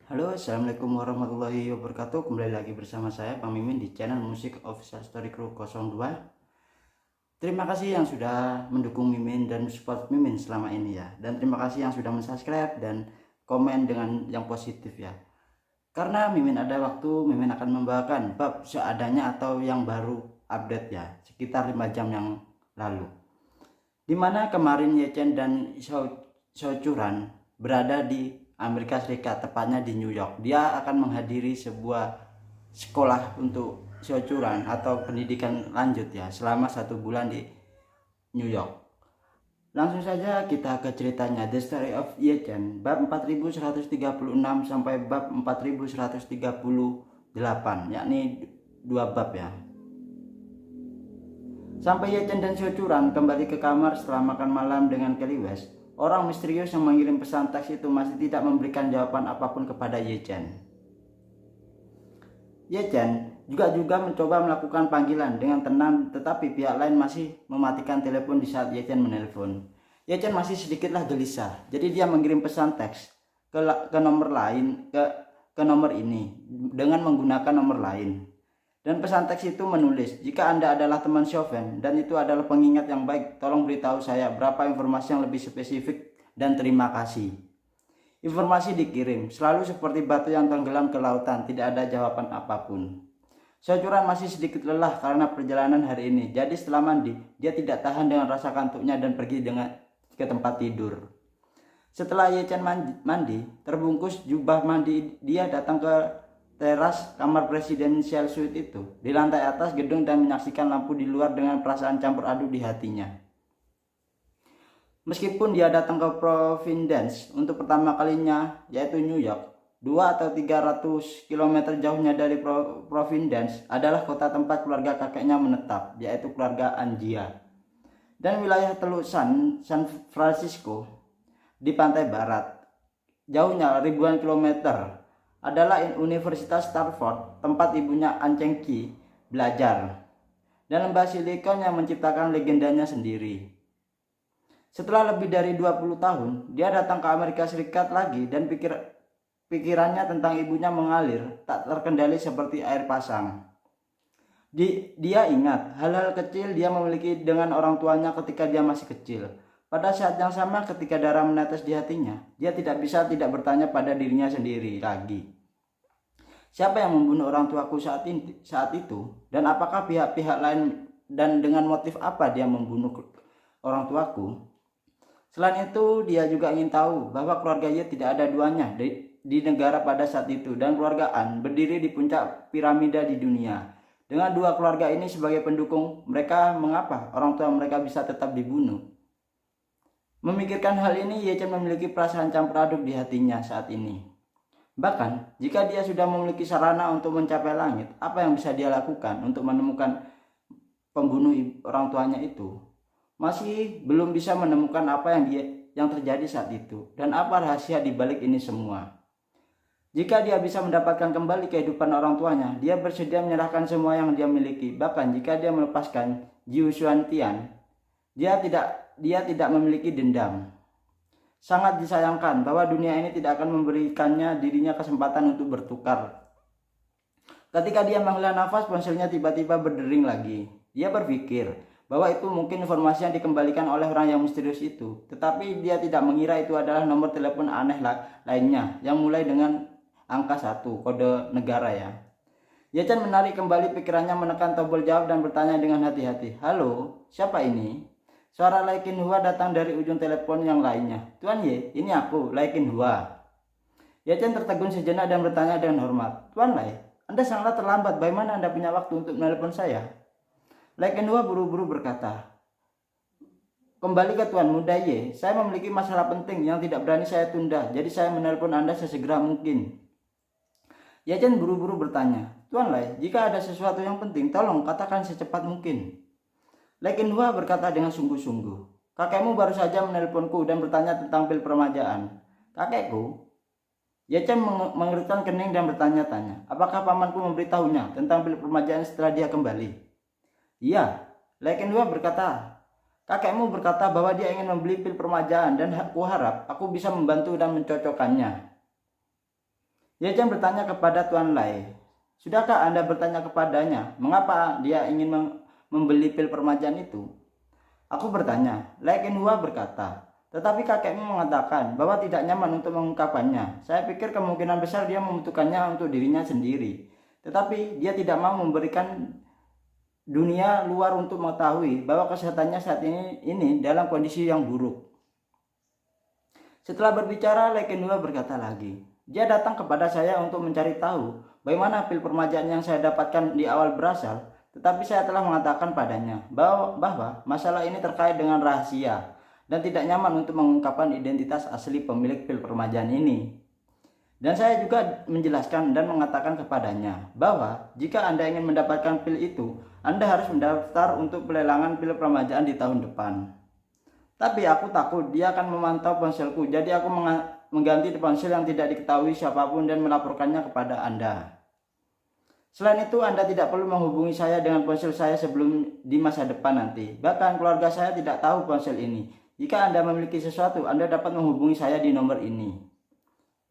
Halo, assalamualaikum warahmatullahi wabarakatuh. Kembali lagi bersama saya, Bang Mimin, di channel Musik Official Story Crew 02. Terima kasih yang sudah mendukung Mimin dan support Mimin selama ini ya. Dan terima kasih yang sudah mensubscribe dan komen dengan yang positif ya. Karena Mimin ada waktu, Mimin akan membawakan bab seadanya atau yang baru update ya, sekitar 5 jam yang lalu. Dimana kemarin Yechen dan Socuran berada di Amerika Serikat, tepatnya di New York. Dia akan menghadiri sebuah sekolah untuk Socuran atau pendidikan lanjut ya, selama 1 bulan di New York. Langsung saja kita ke ceritanya. The Story of Yechen, bab 4136 sampai bab 4138, yakni 2 bab ya. Sampai Yechen dan Socuran kembali ke kamar setelah makan malam dengan Kelly West, orang misterius yang mengirim pesan teks itu masih tidak memberikan jawaban apapun kepada Yechen. Yechen juga mencoba melakukan panggilan dengan tenang, tetapi pihak lain masih mematikan telepon di saat Yechen menelpon. Yechen masih sedikitlah gelisah, jadi dia mengirim pesan teks ke nomor lain, ke nomor ini dengan menggunakan nomor lain. Dan pesan teks itu menulis, jika Anda adalah teman Chauvin dan itu adalah pengingat yang baik, tolong beritahu saya berapa informasi yang lebih spesifik dan terima kasih. Informasi dikirim, selalu seperti batu yang tenggelam ke lautan, tidak ada jawaban apapun. Socuran masih sedikit lelah karena perjalanan hari ini, jadi setelah mandi, dia tidak tahan dengan rasa kantuknya dan pergi ke tempat tidur. Setelah Yechen mandi, terbungkus jubah mandi, dia datang ke teras kamar presidential suite itu di lantai atas gedung dan menyaksikan lampu di luar dengan perasaan campur aduk di hatinya. Meskipun dia datang ke Providence untuk pertama kalinya, yaitu New York, 2 atau 300 km jauhnya dari Providence adalah kota tempat keluarga kakeknya menetap, yaitu keluarga Angia. Dan wilayah Teluk San Francisco di pantai barat, jauhnya ribuan kilometer, adalah Universitas Stanford, tempat ibunya Anceng Ki belajar, dan lembah Silikon yang menciptakan legendanya sendiri. Setelah lebih dari 20 tahun, dia datang ke Amerika Serikat lagi dan pikirannya tentang ibunya mengalir tak terkendali seperti air pasang. Dia ingat hal-hal kecil dia memiliki dengan orang tuanya ketika dia masih kecil. Pada saat yang sama ketika darah menetes di hatinya, dia tidak bisa tidak bertanya pada dirinya sendiri lagi. Siapa yang membunuh orang tuaku saat itu? Dan apakah pihak-pihak lain, dan dengan motif apa dia membunuh orang tuaku? Selain itu, dia juga ingin tahu bahwa keluarga Ye tidak ada duanya di negara pada saat itu, dan keluarga An berdiri di puncak piramida di dunia. Dengan 2 keluarga ini sebagai pendukung mereka, mengapa orang tua mereka bisa tetap dibunuh? Memikirkan hal ini, Yechen memiliki perasaan campur aduk di hatinya saat ini. Bahkan, jika dia sudah memiliki sarana untuk mencapai langit, apa yang bisa dia lakukan untuk menemukan pembunuh orang tuanya itu? Masih belum bisa menemukan apa yang terjadi saat itu, dan apa rahasia di balik ini semua. Jika dia bisa mendapatkan kembali kehidupan orang tuanya, dia bersedia menyerahkan semua yang dia miliki. Bahkan jika dia melepaskan Jiu Xuantian, dia tidak memiliki dendam. Sangat disayangkan bahwa dunia ini tidak akan memberikannya dirinya kesempatan untuk bertukar. Ketika dia menghela nafas, ponselnya tiba-tiba berdering lagi. Dia berpikir bahwa itu mungkin informasi yang dikembalikan oleh orang yang misterius itu. Tetapi dia tidak mengira itu adalah nomor telepon aneh lainnya yang mulai dengan angka 1, kode negara ya. Yechen menarik kembali pikirannya, menekan tombol jawab dan bertanya dengan hati-hati. Halo, siapa ini? Suara Lai Qinhua datang dari ujung telepon yang lainnya. Tuan Ye, ini aku, Lai Qinhua. Yechen tertegun sejenak dan bertanya dengan hormat. Tuan Lai, Anda sangat terlambat. Bagaimana Anda punya waktu untuk menelepon saya? Lai Qinhua buru-buru berkata. Kembali ke Tuan Muda Ye, saya memiliki masalah penting yang tidak berani saya tunda. Jadi saya menelepon Anda sesegera mungkin. Yechen buru-buru bertanya. Tuan Lai, jika ada sesuatu yang penting, tolong katakan secepat mungkin. Lai Qinhua berkata dengan sungguh-sungguh. Kakekmu baru saja menelponku dan bertanya tentang pil permajaan. Kakekku? Yechen mengerutkan kening dan bertanya-tanya. Apakah pamanku memberitahunya tentang pil permajaan setelah dia kembali? Iya, Lai Qinhua berkata. Kakekmu berkata bahwa dia ingin membeli pil permajaan dan aku harap aku bisa membantu dan mencocokkannya. Ye Chen bertanya kepada Tuan Lai, "Sudahkah Anda bertanya kepadanya mengapa dia ingin membeli pil permajaan itu?" Aku bertanya. Lai Kenhua berkata, "Tetapi kakekmu mengatakan bahwa tidak nyaman untuk mengungkapkannya. Saya pikir kemungkinan besar dia membutuhkannya untuk dirinya sendiri. Tetapi dia tidak mau memberikan dunia luar untuk mengetahui bahwa kesehatannya saat ini dalam kondisi yang buruk." Setelah berbicara, Lai Kenhua berkata lagi, "Dia datang kepada saya untuk mencari tahu bagaimana pil permajaan yang saya dapatkan di awal berasal, tetapi saya telah mengatakan padanya bahwa masalah ini terkait dengan rahasia dan tidak nyaman untuk mengungkapkan identitas asli pemilik pil permajaan ini. Dan saya juga menjelaskan dan mengatakan kepadanya bahwa jika Anda ingin mendapatkan pil itu, Anda harus mendaftar untuk pelelangan pil permajaan di tahun depan. Tapi aku takut dia akan memantau ponselku, jadi aku mengganti ponsel yang tidak diketahui siapapun dan melaporkannya kepada Anda. Selain itu, Anda tidak perlu menghubungi saya dengan ponsel saya sebelum di masa depan nanti. Bahkan keluarga saya tidak tahu ponsel ini. Jika Anda memiliki sesuatu, Anda dapat menghubungi saya di nomor ini."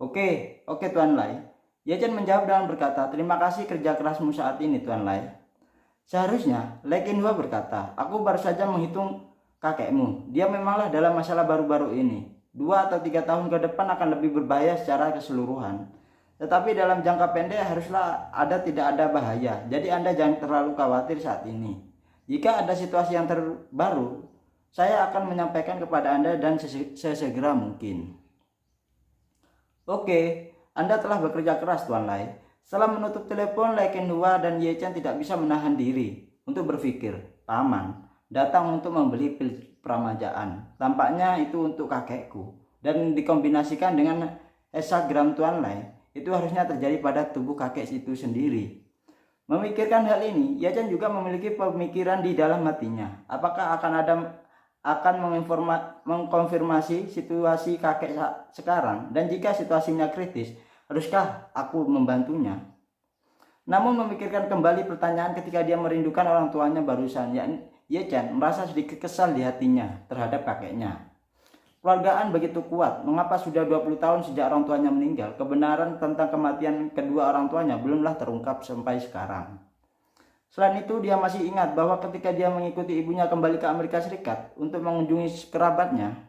Oke, Tuan Lai. Ye Chen menjawab dengan berkata, "Terima kasih kerja kerasmu saat ini, Tuan Lai." Seharusnya, Lai Kenhua berkata, "Aku baru saja menghitung kakekmu. Dia memanglah dalam masalah baru-baru ini. 2 atau 3 tahun ke depan akan lebih berbahaya secara keseluruhan. Tetapi dalam jangka pendek haruslah tidak ada bahaya. Jadi Anda jangan terlalu khawatir saat ini. Jika ada situasi yang terbaru, saya akan menyampaikan kepada Anda dan sesegera mungkin." "Oke, Anda telah bekerja keras, Tuan Lai." Setelah menutup telepon, Lai Kenhua dan Ye Chen tidak bisa menahan diri untuk berpikir, "Paman datang untuk membeli pil permajaan. Tampaknya itu untuk kakekku." Dan dikombinasikan dengan hexagram Tuan Lai, itu harusnya terjadi pada tubuh kakek itu sendiri. Memikirkan hal ini, Ye Chen juga memiliki pemikiran di dalam hatinya. Apakah akan mengkonfirmasi situasi kakek sekarang, dan jika situasinya kritis, haruskah aku membantunya? Namun memikirkan kembali pertanyaan ketika dia merindukan orang tuanya barusan, Ye Chen merasa sedikit kesal di hatinya terhadap kakeknya. Keluargaan begitu kuat, mengapa sudah 20 tahun sejak orang tuanya meninggal, kebenaran tentang kematian kedua orang tuanya belumlah terungkap sampai sekarang. Selain itu, dia masih ingat bahwa ketika dia mengikuti ibunya kembali ke Amerika Serikat untuk mengunjungi kerabatnya,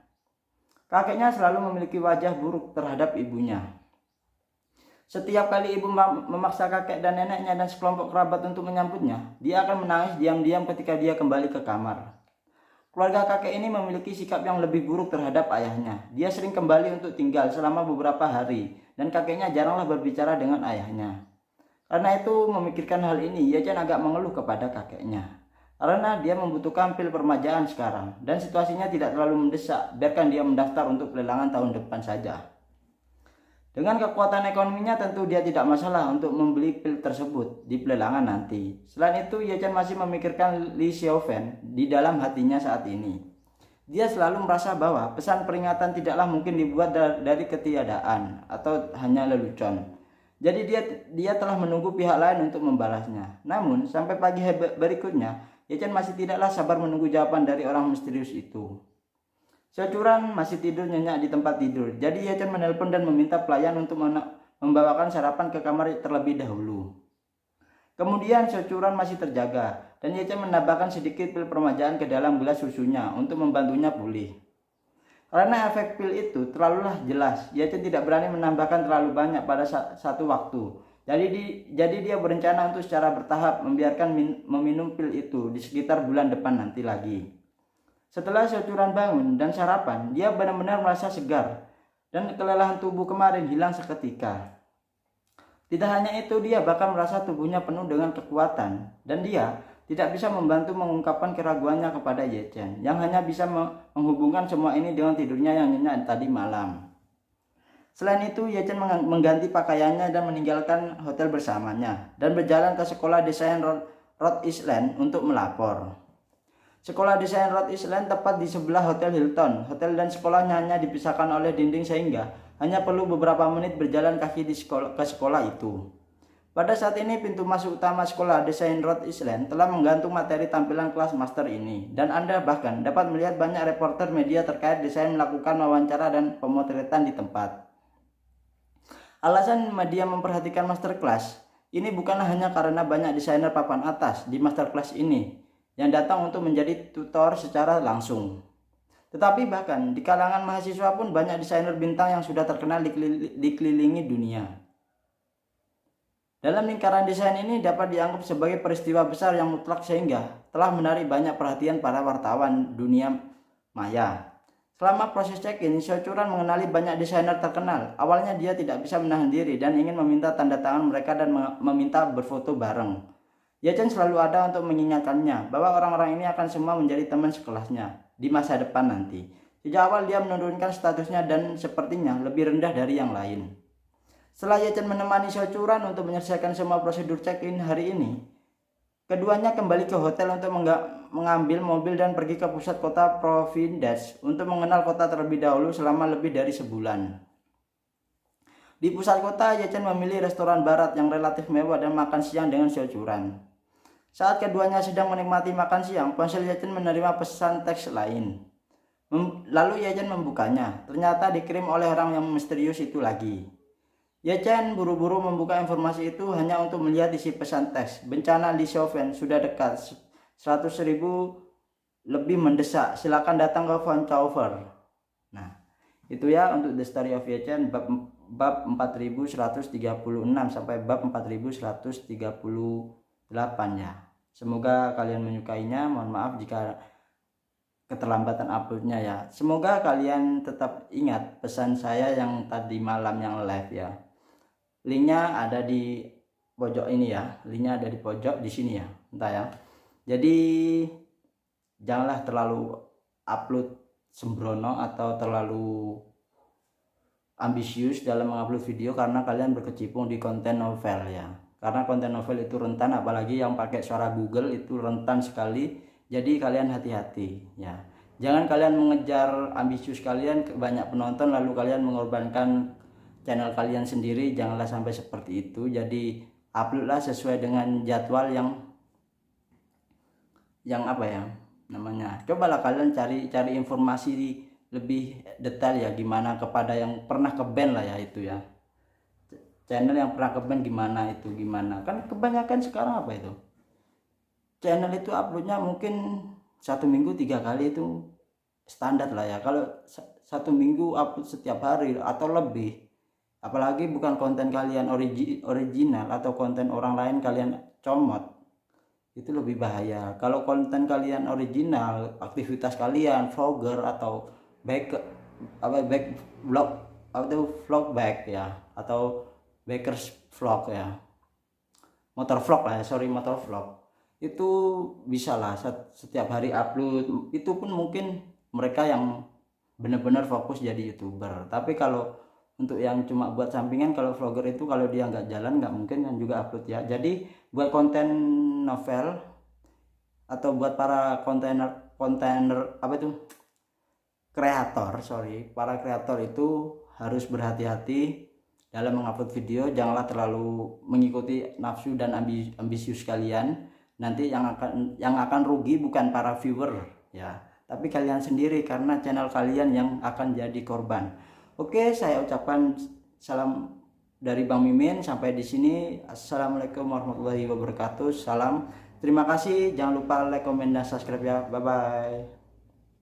kakeknya selalu memiliki wajah buruk terhadap ibunya. Setiap kali ibu memaksa kakek dan neneknya dan sekelompok kerabat untuk menyambutnya, dia akan menangis diam-diam ketika dia kembali ke kamar. Keluarga kakek ini memiliki sikap yang lebih buruk terhadap ayahnya. Dia sering kembali untuk tinggal selama beberapa hari, dan kakeknya jaranglah berbicara dengan ayahnya. Karena itu, memikirkan hal ini, Ye Chen agak mengeluh kepada kakeknya. Karena dia membutuhkan pil permajaan sekarang, dan situasinya tidak terlalu mendesak, biarkan dia mendaftar untuk pelelangan tahun depan saja. Dengan kekuatan ekonominya, tentu dia tidak masalah untuk membeli pil tersebut di pelelangan nanti. Selain itu, Ye Chen masih memikirkan Li Xiaofen di dalam hatinya saat ini. Dia selalu merasa bahwa pesan peringatan tidaklah mungkin dibuat dari ketiadaan atau hanya lelucon. Jadi dia telah menunggu pihak lain untuk membalasnya. Namun sampai pagi berikutnya, Ye Chen masih tidaklah sabar menunggu jawaban dari orang misterius itu. Securan masih tidur nyenyak di tempat tidur. Jadi Ye Chen menelpon dan meminta pelayan untuk membawakan sarapan ke kamar terlebih dahulu. Kemudian securan masih terjaga, dan Ye Chen menambahkan sedikit pil permajaan ke dalam gelas susunya untuk membantunya pulih. Karena efek pil itu terlalulah jelas, Ye Chen tidak berani menambahkan terlalu banyak pada satu waktu. Jadi dia berencana untuk secara bertahap membiarkan meminum pil itu di sekitar bulan depan nanti lagi. Setelah securan bangun dan sarapan, dia benar-benar merasa segar, dan kelelahan tubuh kemarin hilang seketika. Tidak hanya itu, dia bahkan merasa tubuhnya penuh dengan kekuatan, dan dia tidak bisa membantu mengungkapkan keraguannya kepada Ye Chen, yang hanya bisa menghubungkan semua ini dengan tidurnya yang nyenyak tadi malam. Selain itu, Ye Chen mengganti pakaiannya dan meninggalkan hotel bersamanya, dan berjalan ke sekolah desain Rhode Island untuk melapor. Sekolah desain Rhode Island tepat di sebelah Hotel Hilton. Hotel dan sekolahnya hanya dipisahkan oleh dinding sehingga hanya perlu beberapa menit berjalan kaki ke sekolah itu. Pada saat ini, pintu masuk utama sekolah desain Rhode Island telah menggantung materi tampilan kelas master ini, dan Anda bahkan dapat melihat banyak reporter media terkait desain melakukan wawancara dan pemotretan di tempat. Alasan media memperhatikan masterclass ini bukanlah hanya karena banyak desainer papan atas di masterclass ini yang datang untuk menjadi tutor secara langsung. Tetapi bahkan di kalangan mahasiswa pun banyak desainer bintang yang sudah terkenal dikelilingi dunia. Dalam lingkaran desain ini dapat dianggap sebagai peristiwa besar yang mutlak sehingga telah menarik banyak perhatian para wartawan dunia maya. Selama proses check-in, Xiao Churan mengenali banyak desainer terkenal. Awalnya dia tidak bisa menahan diri dan ingin meminta tanda tangan mereka dan meminta berfoto bareng. Ye Chen selalu ada untuk mengingatkannya bahwa orang-orang ini akan semua menjadi teman sekelasnya di masa depan nanti. Sejak awal dia menurunkan statusnya dan sepertinya lebih rendah dari yang lain. Setelah Ye Chen menemani Xiao Churan untuk menyelesaikan semua prosedur check-in hari ini, keduanya kembali ke hotel untuk mengambil mobil dan pergi ke pusat kota Providence untuk mengenal kota terlebih dahulu selama lebih dari sebulan. Di pusat kota, Ye Chen memilih restoran barat yang relatif mewah dan makan siang dengan Xiao Churan. Saat keduanya sedang menikmati makan siang, ponsel Ye Chen menerima pesan teks lain. Lalu Ye Chen membukanya. Ternyata dikirim oleh orang yang misterius itu lagi. Ye Chen buru-buru membuka informasi itu hanya untuk melihat isi pesan teks. Bencana Li Xiaofen sudah dekat. 100.000 lebih mendesak. Silakan datang ke Vancouver. Nah, itu ya untuk The Story of Ye Chen bab 4136 sampai bab 4138 ya. Semoga kalian menyukainya. Mohon maaf jika keterlambatan uploadnya ya. Semoga kalian tetap ingat pesan saya yang tadi malam yang live ya. Linknya ada di pojok ini ya. Linknya ada di pojok di sini ya. Entah ya. Jadi janganlah terlalu upload sembrono atau terlalu ambisius dalam mengupload video karena kalian berkecimpung di konten novel ya. Karena konten novel itu rentan, apalagi yang pakai suara Google itu rentan sekali. Jadi kalian hati-hati ya. Jangan kalian mengejar ambisius kalian ke banyak penonton lalu kalian mengorbankan channel kalian sendiri. Janganlah sampai seperti itu. Jadi uploadlah sesuai dengan jadwal yang apa ya namanya. Cobalah kalian cari informasi lebih detail ya, gimana kepada yang pernah ke band lah ya itu ya. Channel yang pernah ke band gimana. Kan kebanyakan sekarang apa itu? Channel itu uploadnya mungkin 1 minggu 3 kali itu standar lah ya. Kalau 1 minggu upload setiap hari atau lebih, apalagi bukan konten kalian original atau konten orang lain kalian comot, itu lebih bahaya. Kalau konten kalian original, aktivitas kalian vlogger atau back vlog atau vlog back ya, atau bakers vlog ya, motor vlog lah ya, motor vlog itu bisa lah setiap hari upload. Itu pun mungkin mereka yang benar-benar fokus jadi YouTuber. Tapi kalau untuk yang cuma buat sampingan, kalau vlogger itu kalau dia nggak jalan nggak mungkin kan juga upload ya. Jadi buat konten novel atau buat para kontainer apa itu para kreator itu harus berhati-hati dalam mengupload video. Janganlah terlalu mengikuti nafsu dan ambisius kalian. Nanti yang akan rugi bukan para viewer ya, tapi kalian sendiri karena channel kalian yang akan jadi korban. Oke, saya ucapkan salam dari Bang Mimin. Sampai di sini. Assalamualaikum warahmatullahi wabarakatuh. Salam. Terima kasih. Jangan lupa like, komen, dan subscribe ya. Bye bye.